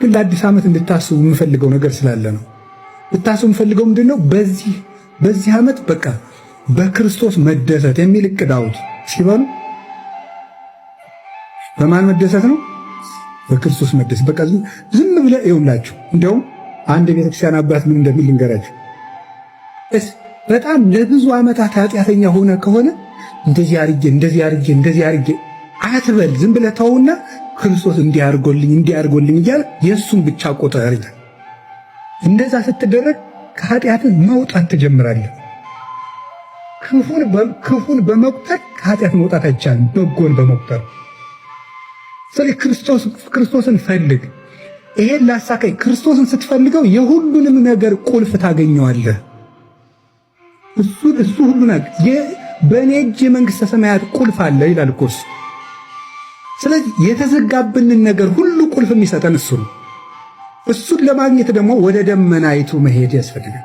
ግን ለአዲስ ዓመት እንድታስቡ የምፈልገው ነገር ስላለ ነው። ልታስቡ የምፈልገው ምንድነው? በዚህ ዓመት በቃ በክርስቶስ መደሰት የሚል እቅድ አውጡ ሲበሉ በማን መደሰት ነው? በክርስቶስ መደሰት። በቃ ዝም ብለህ ይውላችሁ። እንደውም አንድ የቤተክርስቲያን አባት ምን እንደሚል ልንገራችሁ። በጣም ለብዙ ዓመታት ኃጢአተኛ ሆነ ከሆነ እንደዚህ አርጌ አትበል። ዝም ብለህ ተውና ክርስቶስ እንዲያርጎልኝ እያለ የእሱን ብቻ ቆጠር ይላል። እንደዛ ስትደረግ ከኃጢአትህ መውጣት ትጀምራለህ። ክፉን በመቁጠር ከኃጢአት መውጣት አይቻልም፣ በጎን በመቁጠር። ስለዚህ ክርስቶስን ፈልግ። ይሄን ላሳካኝ ክርስቶስን ስትፈልገው የሁሉንም ነገር ቁልፍ ታገኘዋለህ። እሱ ሁሉ ነገር በእኔ እጅ የመንግሥተ ሰማያት ቁልፍ አለ ይላል እኮ እሱ። ስለዚህ የተዘጋብንን ነገር ሁሉ ቁልፍ የሚሰጠን እሱ ነው። እሱን ለማግኘት ደግሞ ወደ ደመናይቱ መሄድ ያስፈልጋል።